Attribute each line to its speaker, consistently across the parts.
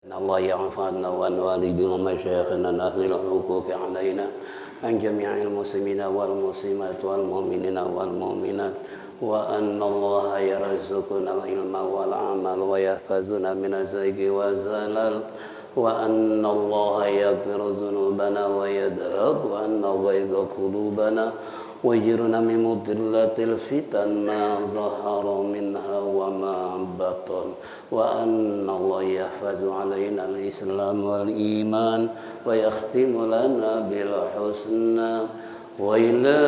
Speaker 1: إن الله يعفو عنا وعن والدينا ومشايخنا أهل الحقوق علينا عن جميع المسلمين والمسلمات والمؤمنين والمؤمنات وأن الله يرزقنا العلم والعمل ويحفظنا من الزيغ والزلل وأن الله يغفر ذنوبنا ويذهب عنا غيظ قلوبنا ويجرنا من مضلات الفتن ما ظهر منها وما بطن وأن الله يحفظ علينا الإسلام والإيمان ويختم لنا بالحسنى وإلى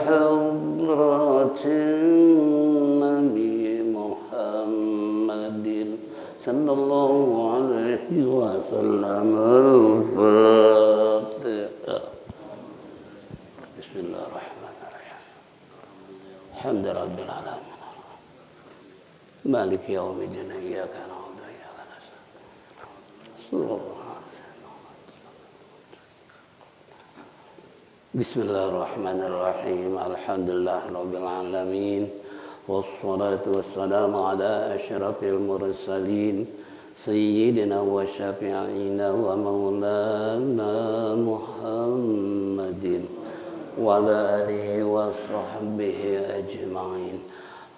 Speaker 1: حضرة النبي محمد صلى الله عليه وسلم الفاتحة بسم الله الرحمن الرحيم الحمد رب العالمين مالك يوم الدين إياك نعبد وإياك نستعين بسم الله الرحمن الرحيم الحمد لله رب العالمين والصلاة والسلام على أشرف المرسلين سيدنا وشفيعنا ومولانا محمد وعلى آله وصحبه أجمعين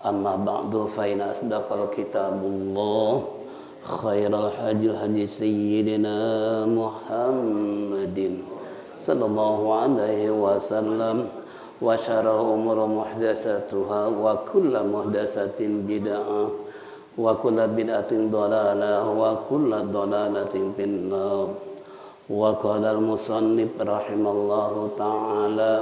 Speaker 1: أما بعد فإن أصدق الكتاب الله خير الحديث حديث سيدنا محمد صلى الله عليه وسلم وشر الأمور محدثاتها وكل محدثة بدعة وكل بدعة ضلالة وكل ضلالة في النار وقال المصنف رحمه الله تعالى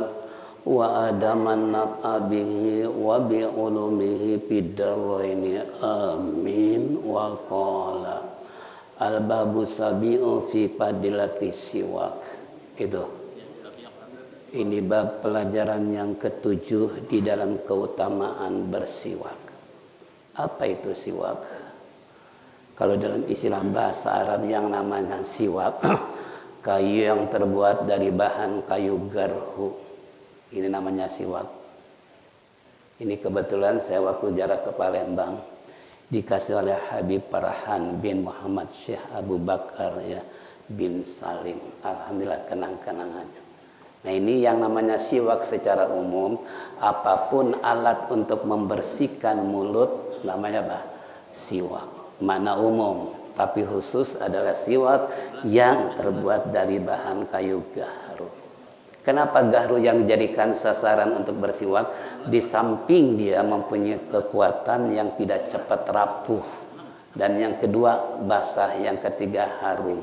Speaker 1: وأدام النفع به وبعلومه في الدارين آمين وقال الباب السابع في fadilati siwak. Itu ini bab pelajaran yang ketujuh di dalam keutamaan bersiwak. Apa itu siwak? Kalau dalam istilah bahasa Arab yang namanya siwak, kayu yang terbuat dari bahan kayu garhu. Ini namanya siwak. Ini kebetulan saya waktu jarak ke Palembang dikasih oleh Habib Farhan bin Muhammad Syekh Abu Bakar ya bin Salim. Alhamdulillah kenang-kenangannya. Nah ini yang namanya siwak secara umum, apapun alat untuk membersihkan mulut namanya apa? Siwak. Mana umum, tapi khusus adalah siwak yang terbuat dari bahan kayu gahru. Kenapa gahru yang dijadikan sasaran untuk bersiwak? Di samping dia mempunyai kekuatan yang tidak cepat rapuh. Dan yang kedua basah, yang ketiga harum.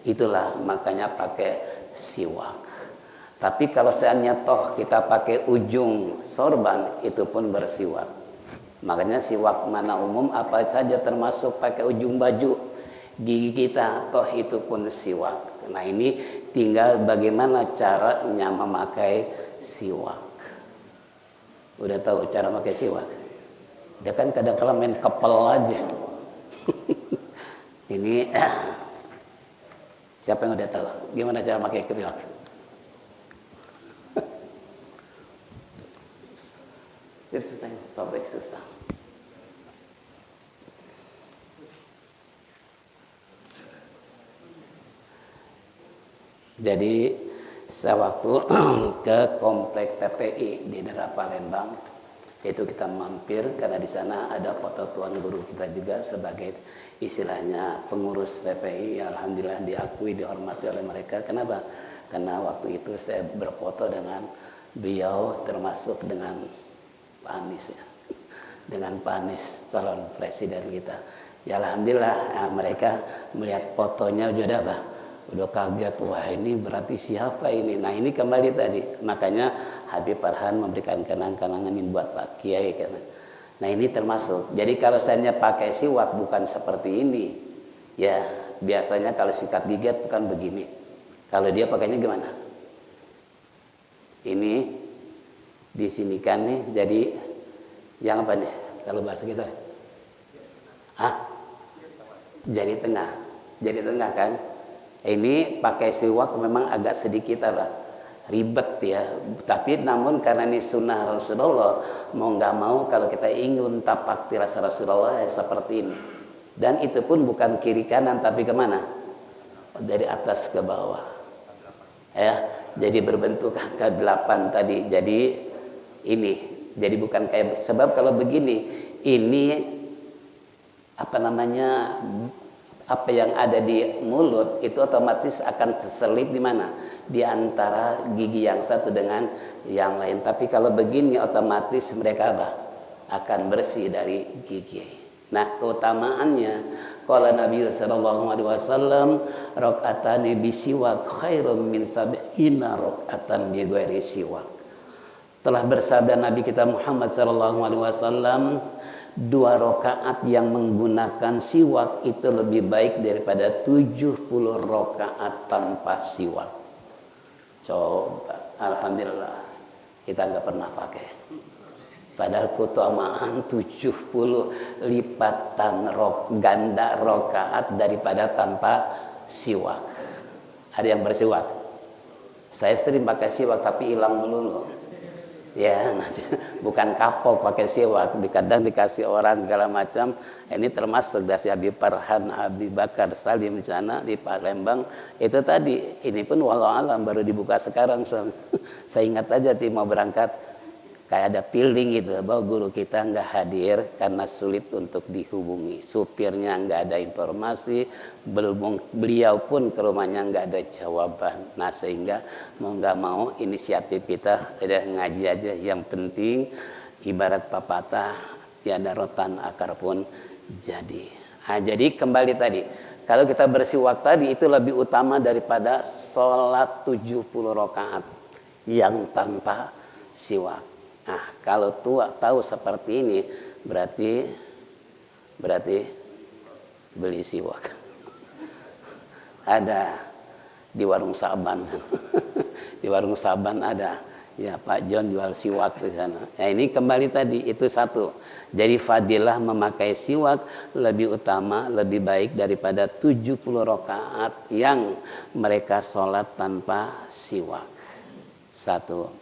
Speaker 1: Itulah makanya pakai siwak. Tapi kalau seandainya toh kita pakai ujung sorban, itu pun bersiwak. Makanya siwak mana umum apa saja termasuk pakai ujung baju gigi kita, toh itu pun siwak. Nah ini tinggal bagaimana caranya memakai siwak. Udah tahu cara memakai siwak? Dia kan kadang-kadang main kepel aja. Ini siapa yang udah tahu gimana cara memakai siwak? Itu susah, sobek susah. Jadi saya waktu ke komplek PPI di daerah Palembang, itu kita mampir karena di sana ada foto tuan guru kita juga sebagai istilahnya pengurus PPI. Alhamdulillah diakui, dihormati oleh mereka. Kenapa? Karena waktu itu saya berfoto dengan beliau termasuk dengan Pak Anies ya. Dengan Pak Anies calon presiden kita. Ya alhamdulillah ya, mereka melihat fotonya udah apa? Udah kaget, wah ini berarti siapa ini? Nah ini kembali tadi, makanya Habib Farhan memberikan kenang-kenangan ini buat Pak Kiai kan. Nah ini termasuk. Jadi kalau saya pakai siwak bukan seperti ini, ya biasanya kalau sikat gigi bukan begini. Kalau dia pakainya gimana? Ini di sini kan nih, jadi yang apa nih? Kalau bahasa kita, Jadi tengah kan? Ini pakai siwak memang agak sedikit apa? Ribet ya. Tapi namun karena ini sunnah Rasulullah, mau nggak mau kalau kita ingin tapak rasa Rasulullah ya seperti ini. Dan itu pun bukan kiri kanan tapi kemana? Dari atas ke bawah. Ya, jadi berbentuk angka 8 tadi. Jadi ini, jadi bukan kayak, sebab kalau begini, ini apa namanya, apa yang ada di mulut itu otomatis akan terselip di mana? Di antara gigi yang satu dengan yang lain. Tapi kalau begini otomatis mereka apa? Akan bersih dari gigi. Nah, keutamaannya qala Nabi sallallahu alaihi wasallam rakaatani bisiwak khairum min sab'ina rakaatan bi ghairi siwak. Telah bersabda Nabi kita Muhammad sallallahu alaihi wasallam, 2 rakaat yang menggunakan siwak itu lebih baik daripada 70 rakaat tanpa siwak. Coba, alhamdulillah kita nggak pernah pakai. Padahal keutamaan 70 lipatan ganda rakaat daripada tanpa siwak. Ada yang bersiwak? Saya sering pakai siwak tapi hilang melulu. Ya, bukan kapok pakai siwak. Kadang dikasih orang segala macam. Ini termasuk dari Abi Farhan, Abi Bakar Salim di sana di Palembang. Itu tadi. Ini pun walau alam baru dibuka sekarang. Saya ingat aja mau berangkat. Kayak ada feeling gitu bahwa guru kita nggak hadir karena sulit untuk dihubungi. Supirnya nggak ada informasi, beliau pun ke rumahnya nggak ada jawaban. Nah sehingga mau nggak mau inisiatif kita ada ngaji aja. Yang penting ibarat pepatah tiada rotan akar pun jadi. Nah, jadi kembali tadi, kalau kita bersiwak tadi itu lebih utama daripada sholat 70 rakaat yang tanpa siwak. Nah, kalau tua tahu seperti ini, berarti beli siwak. Ada di warung Saban. Di warung Saban ada. Ya, Pak John jual siwak di sana. Ya, ini kembali tadi itu satu. Jadi fadilah memakai siwak lebih utama, lebih baik daripada 70 rakaat yang mereka sholat tanpa siwak. Satu.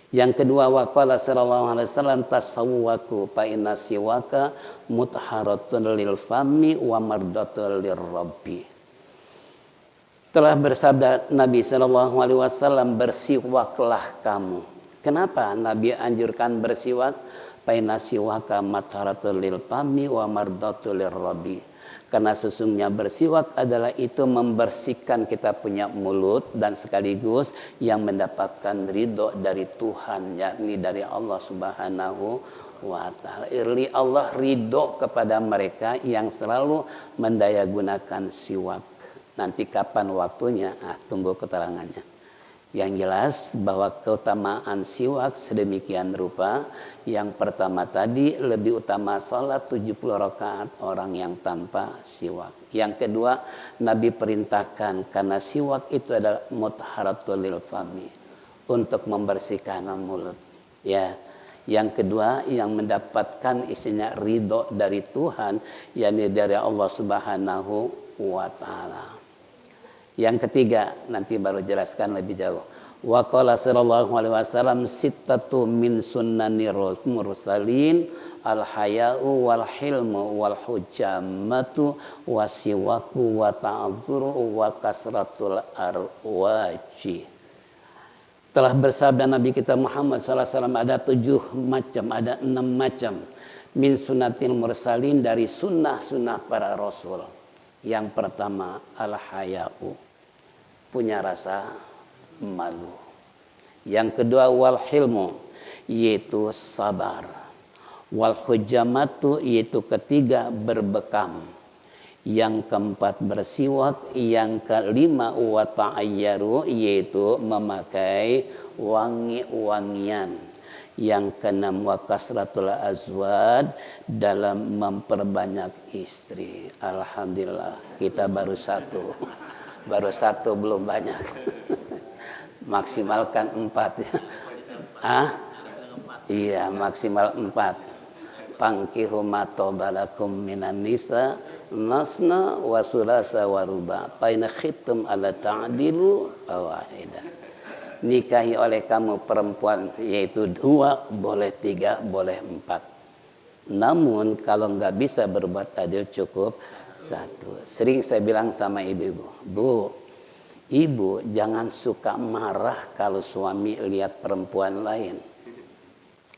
Speaker 1: Yang kedua, waqala sallallahu alaihi wasallam tasawwaku fa inna siwaka mutharatun lil fami wa mardatun lirabbi. Telah bersabda Nabi sallallahu alaihi wasallam, bersiwaklah kamu. Kenapa Nabi anjurkan bersiwak? Fa inna siwaka mutharatun lil fami wa mardatun lirabbi. Karena sesungguhnya bersiwak adalah itu membersihkan kita punya mulut dan sekaligus yang mendapatkan ridho dari Tuhan, yakni dari Allah Subhanahu wa ta'ala. Allah ridho kepada mereka yang selalu mendayagunakan siwak. Nanti kapan waktunya? Tunggu keterangannya. Yang jelas bahwa keutamaan siwak sedemikian rupa. Yang pertama tadi lebih utama sholat 70 rakaat orang yang tanpa siwak. Yang kedua, Nabi perintahkan karena siwak itu adalah mutahharatul lil fami, untuk membersihkan mulut. Ya. Yang kedua, yang mendapatkan isinya ridho dari Tuhan, yakni dari Allah Subhanahu wa ta'ala. Yang ketiga, nanti baru jelaskan lebih jauh. Wa qala sallallahu alaihi wasallam sittatu min sunnanir mursalin al-haya'u wal hilmu wal hujamatu wasiwaku wa ta'dzuru wa kasratul arwaji. Telah bersabda Nabi kita Muhammad sallallahu alaihi wasallam, ada 7 macam, ada 6 macam min sunnatil mursalin, dari sunnah-sunnah para rasul. Yang pertama al-haya'u, punya rasa malu. Yang kedua wal hilmu, yaitu sabar. Wal hujamatu, yaitu ketiga berbekam. Yang keempat bersiwak. Yang kelima wa ta'ayyaru, yaitu memakai wangi-wangian. Yang keenam wa kasratul azwad, dalam memperbanyak istri. Alhamdulillah kita baru satu. Baru satu, belum banyak. Maksimalkan 4. Iya, maksimal 4. Pankihu ma tobalakum minan nisa masna wa sulasa wa ruba. Fa in khiftum ala ta'dilu fawahidah. Nikahi oleh kamu perempuan, yaitu 2, boleh 3, boleh 4. Namun kalau nggak bisa berbuat adil cukup satu. Sering saya bilang sama ibu-ibu, Bu, ibu jangan suka marah kalau suami lihat perempuan lain.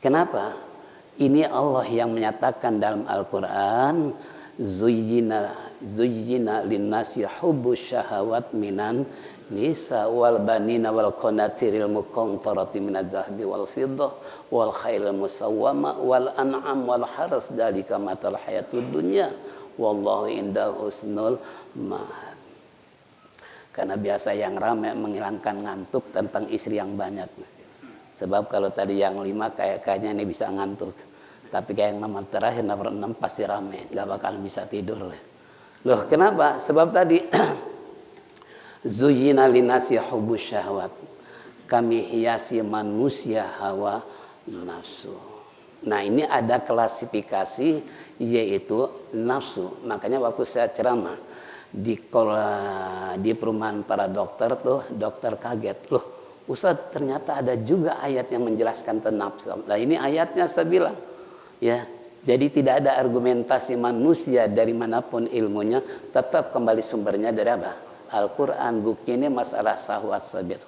Speaker 1: Kenapa? Ini Allah yang menyatakan dalam Al-Quran, Zuyyina linnasi hubbus syahawat minan nisa wal banina wal qanatiril muqantarati minadh dhahabi wal fiddah wal khairil musawwama wal an'am wal haras dzalika matal hayatud dunya wallahu indahu husnul ma'ab. Karena biasa yang ramai menghilangkan ngantuk tentang istri yang banyak. Sebab kalau tadi yang 5 kayaknya ini bisa ngantuk. Tapi kayak yang nomor terakhir, nomor 6 pasti rame. Gak bakal bisa tidur. Loh kenapa? Sebab tadi Zuyyina linasi hubbus syahwat. Kami hiasi manusia hawa nafsu. Nah ini ada klasifikasi yaitu nafsu. Makanya waktu saya ceramah di perumahan para dokter tuh, dokter kaget. Loh Ustaz ternyata ada juga ayat yang menjelaskan tentang nafsu. Nah ini ayatnya saya bilang. Ya, jadi tidak ada argumentasi manusia dari manapun ilmunya, tetap kembali sumbernya dari apa? Al-Quran. Bukti ini masalah syahwat sabir.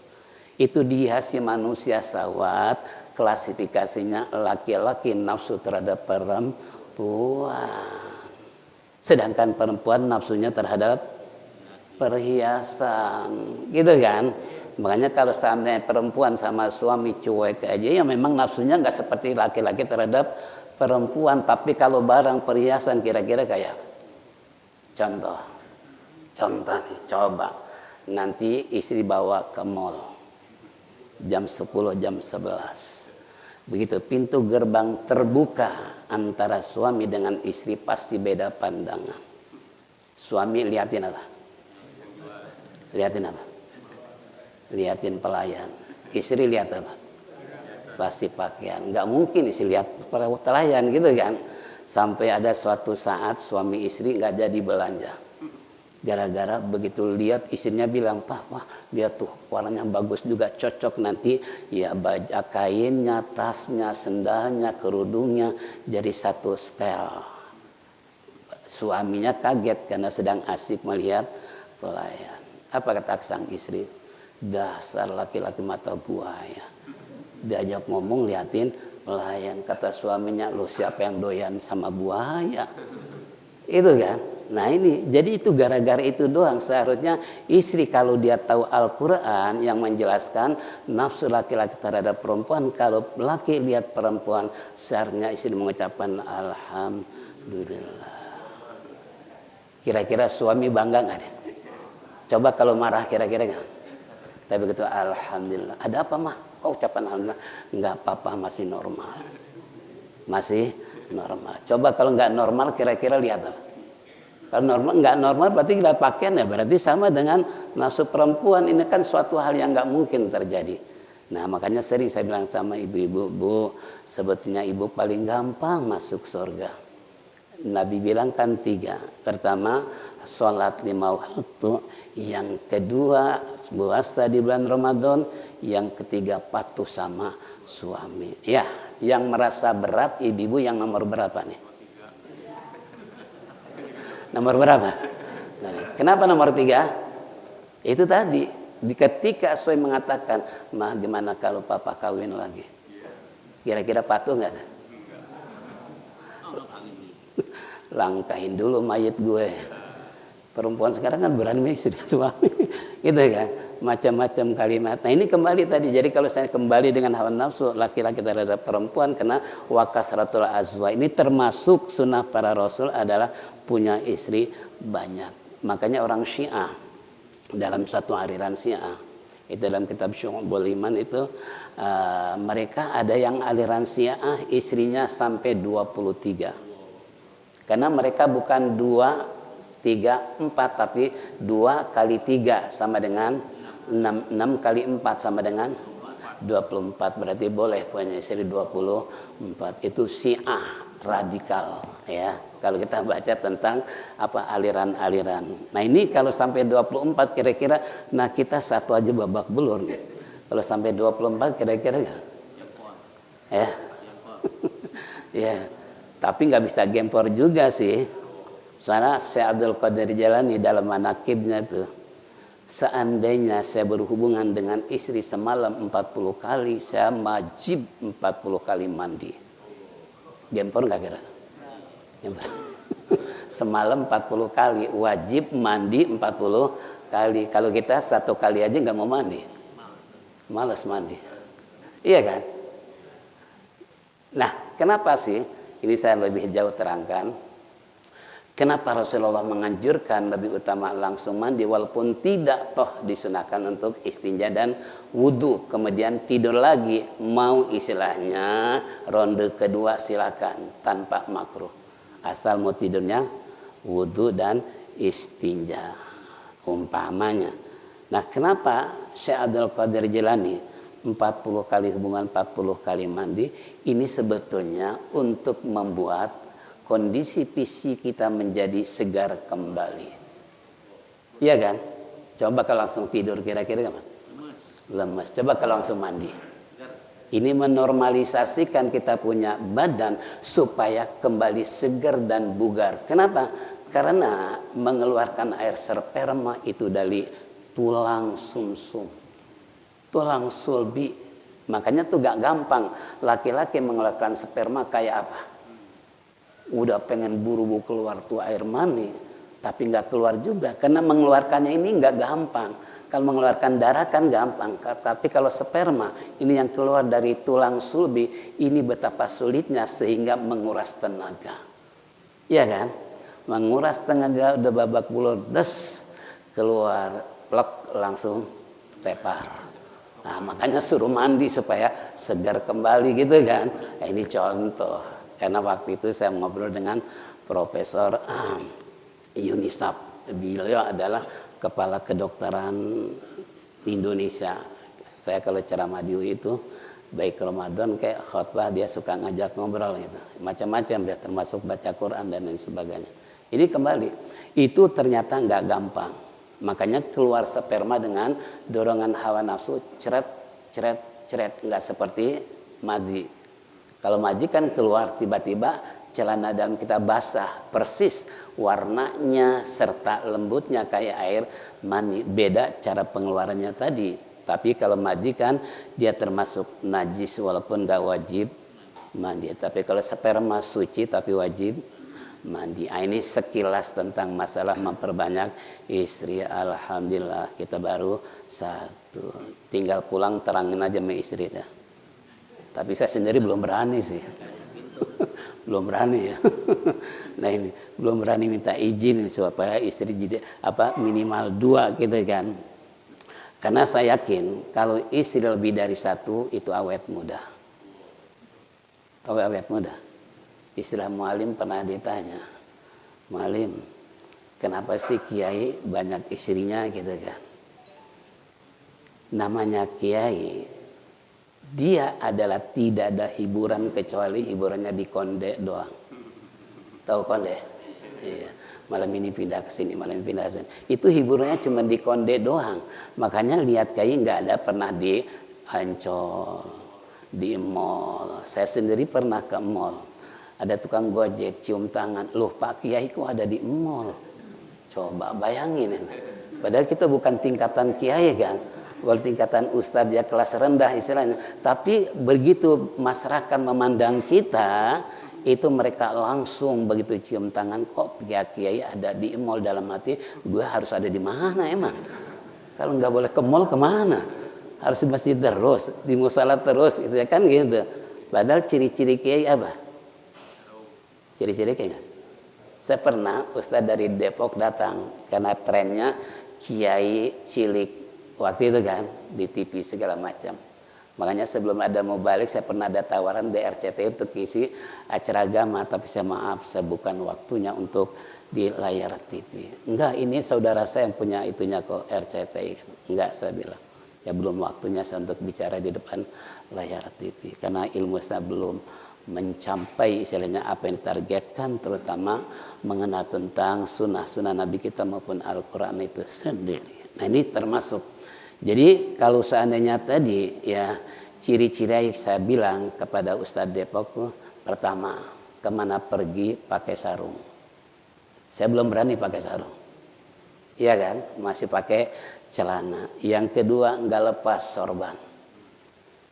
Speaker 1: Itu dihiasi manusia syahwat, klasifikasinya laki-laki nafsu terhadap perempuan. Sedangkan perempuan nafsunya terhadap perhiasan, gitu kan? Makanya kalau seandainya perempuan sama suami cuek aja, ya memang nafsunya nggak seperti laki-laki terhadap perempuan. Tapi kalau barang perhiasan kira-kira kayak contoh nih, coba nanti istri bawa ke mall jam 10 jam 11, begitu pintu gerbang terbuka antara suami dengan istri pasti beda pandangan. Suami liatin apa? Liatin pelayan. Istri lihat apa? Pasti pakaian. Nggak mungkin istri lihat pelayan gitu kan. Sampai ada suatu saat suami istri nggak jadi belanja. Gara-gara begitu lihat istrinya bilang, Pak, wah lihat tuh warnanya bagus juga, cocok nanti ya baju kainnya, tasnya, sendalnya, kerudungnya jadi satu setel. Suaminya kaget karena sedang asik melihat pelayan. Apa kata sang istri? Dasar laki-laki mata buaya. Diajak ngomong liatin pelayan. Kata suaminya, lo siapa yang doyan sama buaya? Itu kan. Nah ini, jadi itu gara-gara itu doang. Seharusnya istri kalau dia tahu Al-Quran yang menjelaskan nafsu laki-laki terhadap perempuan. Kalau laki lihat perempuan, seharusnya istri mengucapkan Alhamdulillah. Kira-kira suami bangga nggak? Coba kalau marah kira-kira nggak? Tapi begitu Alhamdulillah. Ada apa mah? Kok ucapan Alhamdulillah? Nggak apa-apa, masih normal. Masih normal. Coba kalau nggak normal kira-kira lihat apa? Kalau normal, nggak normal berarti kita pakaian ya berarti sama dengan nafsu perempuan. Ini kan suatu hal yang nggak mungkin terjadi. Nah makanya sering saya bilang sama ibu-ibu, Bu, sebetulnya ibu paling gampang masuk surga. Nabi bilang kan 3. Pertama, sholat 5 waktu. Yang kedua, puasa di bulan Ramadan. Yang ketiga, patuh sama suami. Ya, yang merasa berat ibu-ibu yang nomor berapa nih? Nomor berapa? Kenapa nomor 3? Itu tadi. Ketika Suai mengatakan, mah gimana kalau papa kawin lagi? Kira-kira patuh nggak? Langkahin dulu mayat gue. Perempuan sekarang kan berani istri suami. Gitu kan. Macam-macam kalimat. Nah ini kembali tadi. Jadi kalau saya kembali dengan hawa nafsu laki-laki terhadap perempuan, kena wakasratul azwa. Ini termasuk sunnah para rasul adalah punya istri banyak. Makanya orang Syiah dalam satu aliran Syiah itu dalam kitab Syu'ubul Iman itu mereka ada yang aliran Syiah istrinya sampai 23. Karena mereka bukan 2, 3, 4 tapi 2 kali 3 sama dengan 6 kali 4 sama dengan 24. Berarti boleh punya istri 24. Itu Syiah radikal ya. Kalau kita baca tentang apa aliran-aliran. Nah ini kalau sampai 24 kira-kira, nah kita satu aja babak belur nih. Kalau sampai 24 kira-kira ya. Ya. Ya. Tapi nggak bisa gempor juga sih. Soalnya Syekh Abdul Qadir Jalani dalam manakibnya tuh, seandainya saya berhubungan dengan istri semalam 40 kali, saya wajib 40 kali mandi. Gempor nggak kira? Gempor. Semalam 40 kali, wajib mandi 40 kali. Kalau kita 1 kali aja nggak mau mandi. Malas mandi. Iya kan? Nah, kenapa sih? Ini saya lebih jauh terangkan. Kenapa Rasulullah menganjurkan lebih utama langsung mandi walaupun tidak toh disunahkan untuk istinja dan wudu. Kemudian tidur lagi, mau istilahnya ronde kedua silakan tanpa makruh. Asal mau tidurnya wudu dan istinja umpamanya. Nah, kenapa Syekh Abdul Qadir Jilani 40 kali hubungan 40 kali mandi? Ini sebetulnya untuk membuat kondisi fisik kita menjadi segar kembali. Iya kan? Coba kalau langsung tidur kira-kira gimana? Lemas. Coba kalau langsung mandi. Ini menormalisasikan kita punya badan supaya kembali segar dan bugar. Kenapa? Karena mengeluarkan air sperma itu dari tulang sumsum, tulang sulbi. Makanya tuh gak gampang laki-laki mengeluarkan sperma kayak apa? Udah pengen buru-buru keluar tuh air mani, tapi gak keluar juga. Karena mengeluarkannya ini gak gampang. Kalau mengeluarkan darah kan gampang, tapi kalau sperma ini yang keluar dari tulang sulbi, ini betapa sulitnya sehingga menguras tenaga. Iya kan? Menguras tenaga udah babak bulur, des keluar, plek langsung tepar. Nah, makanya suruh mandi supaya segar kembali gitu kan. Nah, ini contoh. Karena waktu itu saya ngobrol dengan Profesor Yunisab. Beliau adalah Kepala Kedokteran Indonesia. Saya kalau ceramah di UI itu baik Ramadan kayak khutbah dia suka ngajak ngobrol gitu. Macam-macam dia termasuk baca Quran dan lain sebagainya. Ini kembali, itu ternyata nggak gampang. Makanya keluar sperma dengan dorongan hawa nafsu, ceret, ceret, ceret. Nggak seperti maji. Kalau maji kan keluar tiba-tiba celana dalam kita basah persis warnanya serta lembutnya kayak air mani. Beda cara pengeluarannya tadi. Tapi kalau maji kan dia termasuk najis walaupun nggak wajib mandi. Tapi kalau sperma suci tapi wajib mandi. Ini sekilas tentang masalah memperbanyak istri. Alhamdulillah kita baru 1. Tinggal pulang terangin aja sama istri ya. Tapi saya sendiri belum berani sih. Belum berani ya. Nah ini belum berani minta izin supaya istri jadi minimal 2 gitu kan. Karena saya yakin kalau istri lebih dari 1 itu awet muda. Awet muda. Istilah mualim pernah ditanya, mualim, kenapa sih kiai banyak istrinya gitu kan? Namanya kiai, dia adalah tidak ada hiburan kecuali hiburannya di konde doang. Tahu konde? Iya. Malam ini pindah ke sini, malam ini pindah ke sini. Itu hiburannya cuma di konde doang. Makanya lihat kiai nggak ada pernah di Ancol, di mall. Saya sendiri pernah ke mall. Ada tukang gojek cium tangan, loh Pak Kiai kok ada di mall? Coba bayangin. Padahal kita bukan tingkatan kiai kan, walaupun tingkatan ustadz ya kelas rendah istilahnya. Tapi begitu masyarakat memandang kita, itu mereka langsung begitu cium tangan, kok kiai ada di mall, dalam hati, gue harus ada di mana emang? Kalau nggak boleh ke mall kemana? Harus di masjid terus, di musola terus, itu ya kan gitu. Padahal ciri-ciri kiai apa? Ciri-ciri kayaknya. Saya pernah ustadz dari Depok datang karena trennya kiai cilik waktu itu kan di TV segala macam. Makanya sebelum ada mau balik saya pernah ada tawaran di RCTI untuk isi acara agama, tapi saya maaf saya bukan waktunya untuk di layar TV. Enggak, ini saudara saya yang punya itunya kok RCTI. Enggak, saya bilang. Ya belum waktunya saya untuk bicara di depan layar TV karena ilmu saya belum mencapai istilahnya apa yang ditargetkan, terutama mengenal tentang sunnah-sunnah Nabi kita maupun Al-Quran itu sendiri. Nah ini termasuk. Jadi kalau seandainya tadi ya ciri-ciri yang saya bilang kepada Ustadz Depok, pertama kemana pergi pakai sarung. Saya belum berani pakai sarung. Iya kan? Masih pakai celana. Yang kedua nggak lepas sorban.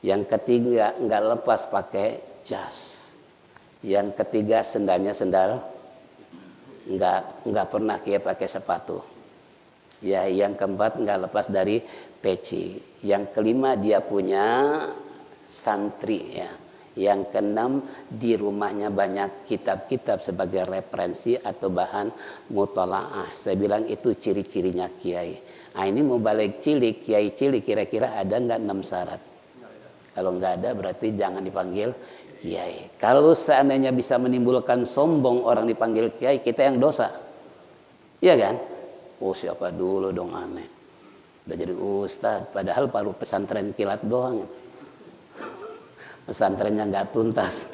Speaker 1: Yang ketiga nggak lepas pakai jas. Yang ketiga sendalnya sendal nggak pernah dia pakai sepatu. Ya, yang keempat nggak lepas dari peci. Yang kelima dia punya santri ya. Yang keenam di rumahnya banyak kitab-kitab sebagai referensi atau bahan mutolaah. Saya bilang itu ciri-cirinya kiai. Nah ini mau balik cilik, kiai cilik kira-kira ada nggak 6 syarat? Kalau nggak ada berarti jangan dipanggil kiai. Kalau seandainya bisa menimbulkan sombong orang dipanggil kiai, kita yang dosa. Iya kan? Oh siapa dulu dong aneh. Udah jadi ustadz, padahal baru pesantren kilat doang. Pesantrennya nggak tuntas,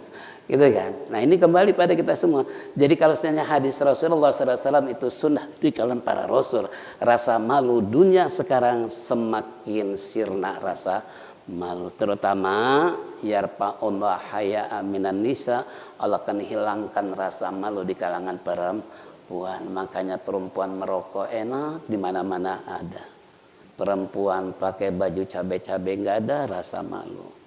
Speaker 1: gitu kan? Nah ini kembali pada kita semua. Jadi kalau seandainya hadis Rasulullah SAW itu sunnah di kalangan para Rasul, rasa malu dunia sekarang semakin sirna rasa malu, terutama yarfa'ullah haya'a minan nisa, Allah akan hilangkan rasa malu di kalangan perempuan. Makanya perempuan merokok enak di mana-mana ada. Perempuan pakai baju cabai-cabai nggak ada rasa malu.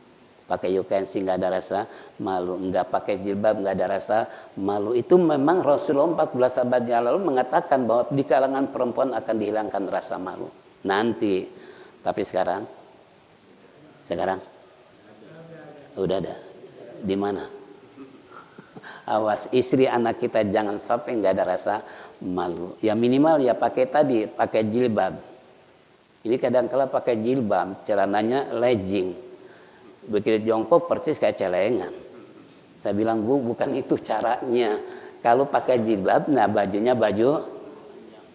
Speaker 1: Pakai yukensi nggak ada rasa malu, nggak pakai jilbab nggak ada rasa malu. Itu memang Rasulullah 14 abad yang lalu mengatakan bahwa di kalangan perempuan akan dihilangkan rasa malu nanti. Tapi sekarang udah ada. Di mana? Awas istri anak kita jangan sampai nggak ada rasa malu. Ya minimal ya pakai jilbab. Ini kadang-kala pakai jilbab, celananya legging. Begitu jongkok persis kayak celengan. Saya bilang Bu, bukan itu caranya. Kalau pakai jilbab, nah bajunya baju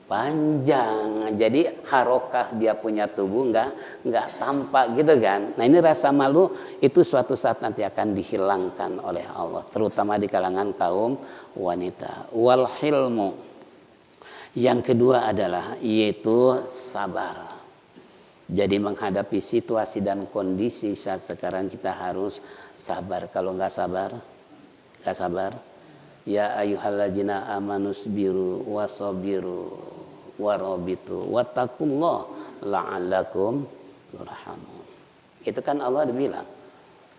Speaker 1: panjang. Jadi harokah dia punya tubuh nggak tampak gitu kan. Nah ini rasa malu itu suatu saat nanti akan dihilangkan oleh Allah, terutama di kalangan kaum wanita. Wal hilmu. Yang kedua adalah yaitu sabar. Jadi menghadapi situasi dan kondisi saat sekarang kita harus sabar. Kalau nggak sabar. Ya ayyuhalladzina amanusbiru wasabiru warabitu wattaqullah la'allakum turhamun. Itu kan Allah bilang,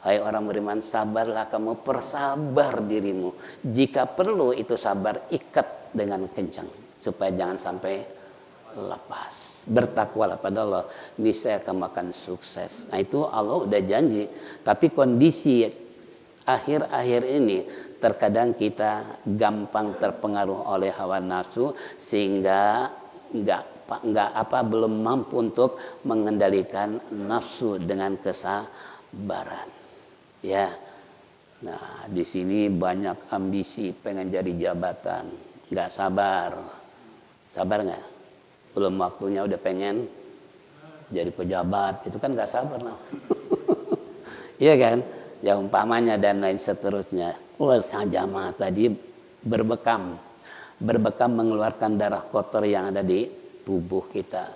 Speaker 1: hai orang beriman, sabarlah kamu, persabar dirimu. Jika perlu itu sabar ikat dengan kencang supaya jangan sampai lepas. Bertakwalah pada Allah, niscaya kamu akan sukses. Nah itu Allah udah janji. Tapi kondisi akhir-akhir ini terkadang kita gampang terpengaruh oleh hawa nafsu sehingga belum mampu untuk mengendalikan nafsu dengan kesabaran. Ya. Nah, di sini banyak ambisi pengen jadi jabatan, nggak sabar. Sabar nggak? Belum waktunya udah pengen jadi pejabat, itu kan nggak sabar nah. Iya kan? Ya umpamanya dan lain seterusnya. Jamaah tadi berbekam mengeluarkan darah kotor yang ada di tubuh kita.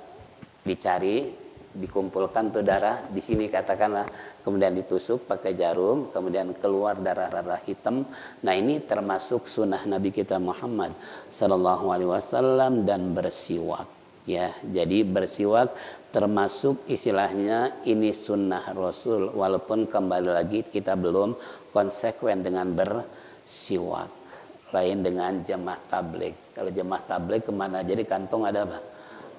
Speaker 1: Dicari, dikumpulkan tuh darah di sini katakanlah, kemudian ditusuk pakai jarum, kemudian keluar darah-darah hitam. Nah ini termasuk sunnah Nabi kita Muhammad Sallallahu Alaihi Wasallam dan bersiwak. Ya, jadi bersiwak termasuk istilahnya ini sunnah Rasul, walaupun kembali lagi kita belum konsekuen dengan bersiwak. Lain dengan jemaah tabligh. Kalau jemaah tabligh kemana? Jadi kantong ada apa?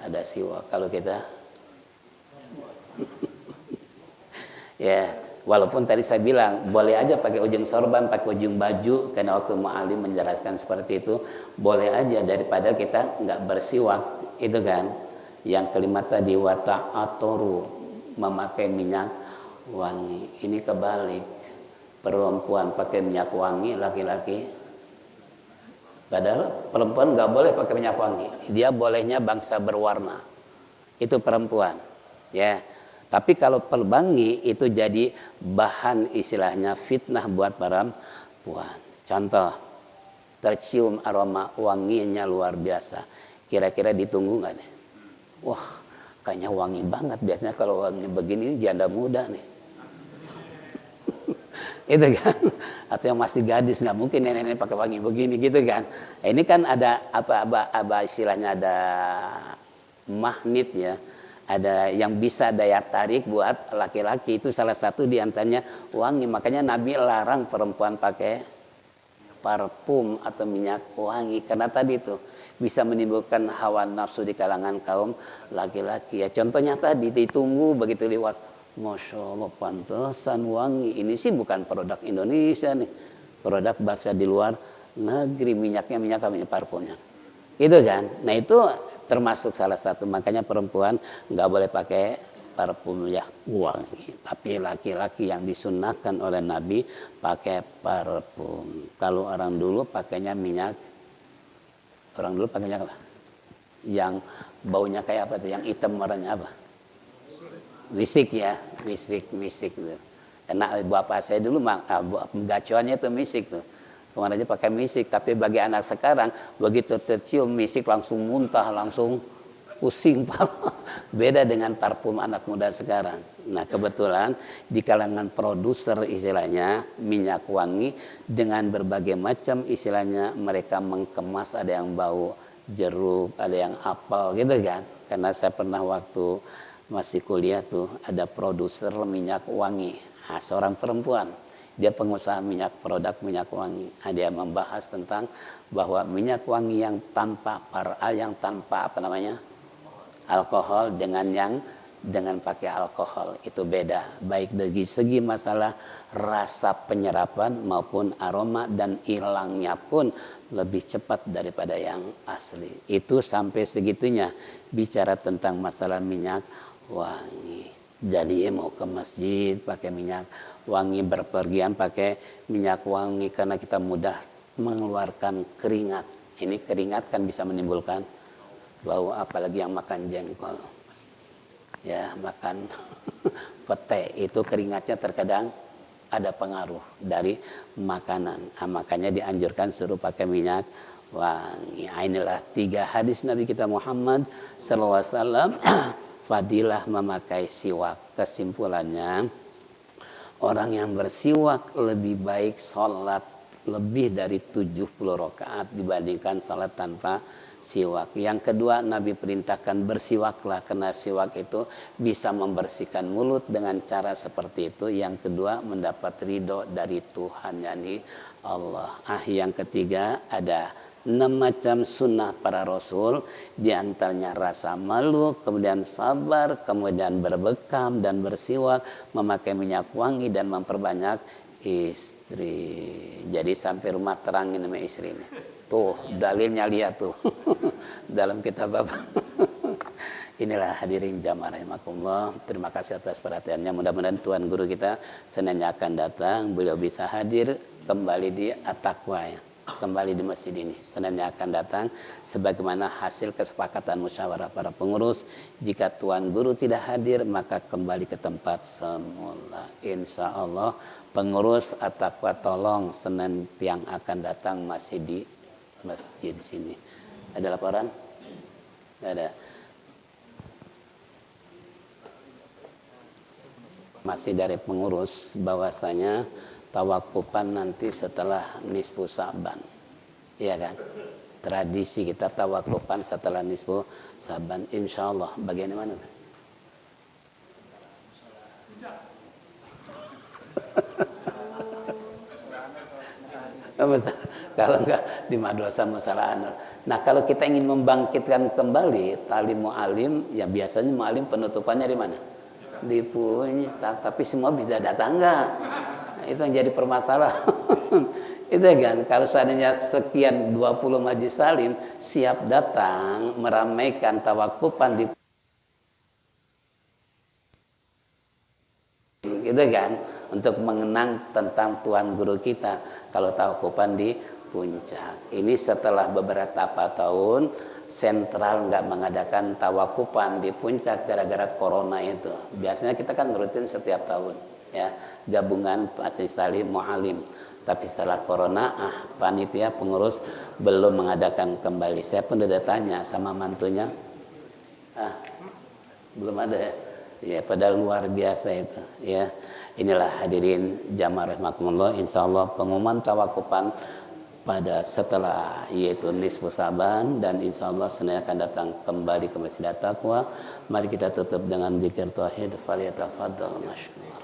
Speaker 1: Ada siwak. Kalau kita ya, walaupun tadi saya bilang boleh aja pakai ujung sorban, pakai ujung baju, karena waktu Mu'alim menjelaskan seperti itu, boleh aja daripada kita nggak bersiwak, itu kan. Yang kelima tadi wata'atoru, memakai minyak wangi. Ini kebalik, perempuan pakai minyak wangi, laki-laki. Padahal perempuan nggak boleh pakai minyak wangi, dia bolehnya bangsa berwarna, itu perempuan, ya. Tapi kalau perbangi itu jadi bahan istilahnya fitnah buat perempuan. Contoh, tercium aroma wanginya luar biasa. Kira-kira ditunggu nggak nih? Wah, kayaknya wangi banget. Biasanya kalau wangi begini janda muda nih. itu kan. Atau yang masih gadis nggak mungkin nenek-nenek pakai wangi begini gitu kan. Ini kan ada apa istilahnya, ada magnet ya, ada yang bisa daya tarik buat laki-laki, itu salah satu diantaranya wangi. Makanya Nabi larang perempuan pakai parfum atau minyak wangi karena tadi itu bisa menimbulkan hawa nafsu di kalangan kaum laki-laki ya. Contohnya tadi ditunggu begitu lewat, Masya Allah pantesan wangi. Ini sih bukan produk Indonesia nih, produk bangsa di luar negeri, minyak parfumnya itu kan. Nah itu termasuk salah satu, makanya perempuan nggak boleh pakai parfum ya wangi. Tapi laki-laki yang disunahkan oleh Nabi pakai parfum. Kalau orang dulu pakainya minyak. Orang dulu pakainya apa? Yang baunya kayak apa tuh? Yang hitam warnanya apa? Misik ya, misik. Karena bapak saya dulu gacuannya itu misik tuh. Kemarin aja pakai misik. Tapi bagi anak sekarang begitu tercium misik langsung muntah, langsung pusing. Beda dengan parfum anak muda sekarang. Nah kebetulan di kalangan produser istilahnya minyak wangi dengan berbagai macam istilahnya mereka mengemas, ada yang bau jeruk, ada yang apel gitu kan. Karena saya pernah waktu masih kuliah tuh ada produser minyak wangi, seorang perempuan, dia pengusaha produk minyak wangi. Dia membahas tentang bahwa minyak wangi yang tanpa alkohol dengan pakai alkohol itu beda, baik dari segi masalah rasa penyerapan maupun aroma, dan hilangnya pun lebih cepat daripada yang asli. Itu sampai segitunya bicara tentang masalah minyak wangi. Jadi mau ke masjid pakai minyak wangi, berpergian pakai minyak wangi karena kita mudah mengeluarkan keringat. Ini keringat kan bisa menimbulkan bau, apalagi yang makan jengkol ya, makan pete, itu keringatnya terkadang ada pengaruh dari makanan. Makanya dianjurkan suruh pakai minyak wangi. Inilah 3 hadis Nabi kita Muhammad SAW fadilah memakai siwak. Kesimpulannya, orang yang bersiwak lebih baik sholat lebih dari 70 rakaat dibandingkan sholat tanpa siwak. Yang kedua, Nabi perintahkan bersiwaklah karena siwak itu bisa membersihkan mulut dengan cara seperti itu. Yang kedua, mendapat ridho dari Tuhan, yakni Allah. Yang ketiga, ada 6 macam sunnah para rasul, diantaranya rasa malu, kemudian sabar, kemudian berbekam dan bersiwak, memakai minyak wangi dan memperbanyak istri. Jadi sampai rumah terangin sama istrinya. Tuh dalilnya lihat tuh dalam kitab apa. Inilah hadirin jamaah rahimakumullah. Terima kasih atas perhatiannya. Mudah-mudahan Tuhan Guru kita Seninnya akan datang, beliau bisa hadir kembali di At-Taqwa ya, kembali di masjid ini. Seninnya akan datang sebagaimana hasil kesepakatan musyawarah para pengurus. Jika Tuan Guru tidak hadir, maka kembali ke tempat semula. Insya Allah pengurus At-Taqwa tolong Senin yang akan datang masih di masjid sini. Ada laporan? Tidak ada. Masih dari pengurus bahwasanya tawakufan nanti setelah nisfu Sa'ban. Iya kan? Tradisi kita tawakufan setelah nisfu Sa'ban. Insyaallah. Bagian mana? Kalau enggak di madrasah Musalah Anur. Nah, kalau kita ingin membangkitkan kembali tali mu'alim, ya biasanya mu'alim penutupannya di mana? Di puncak. Tapi semua bisa datang enggak? Itu yang jadi permasalahan. Itu kan, kalau seandainya sekian 20 majlis salim siap datang meramaikan tawakufan di gitu kan, untuk mengenang tentang Tuhan Guru kita kalau tawakufan di puncak. Ini setelah beberapa tahun sentral nggak mengadakan tawakufan di puncak gara-gara corona itu. Biasanya kita kan rutin setiap tahun ya, gabungan majelis salim mu'alim. Tapi setelah corona panitia pengurus belum mengadakan kembali. Saya pun udah tanya sama mantunya, belum ada ya. Ya, padahal luar biasa itu. Ya, inilah hadirin jamaah rahimakumullah. Insyaallah pengumuman tawakufan pada setelah yaitu nisfu Saban, dan insyaallah Senin akan datang kembali ke Masjid At-Taqwa. Mari kita tutup dengan zikir tauhid. Falyatafadhal masykur.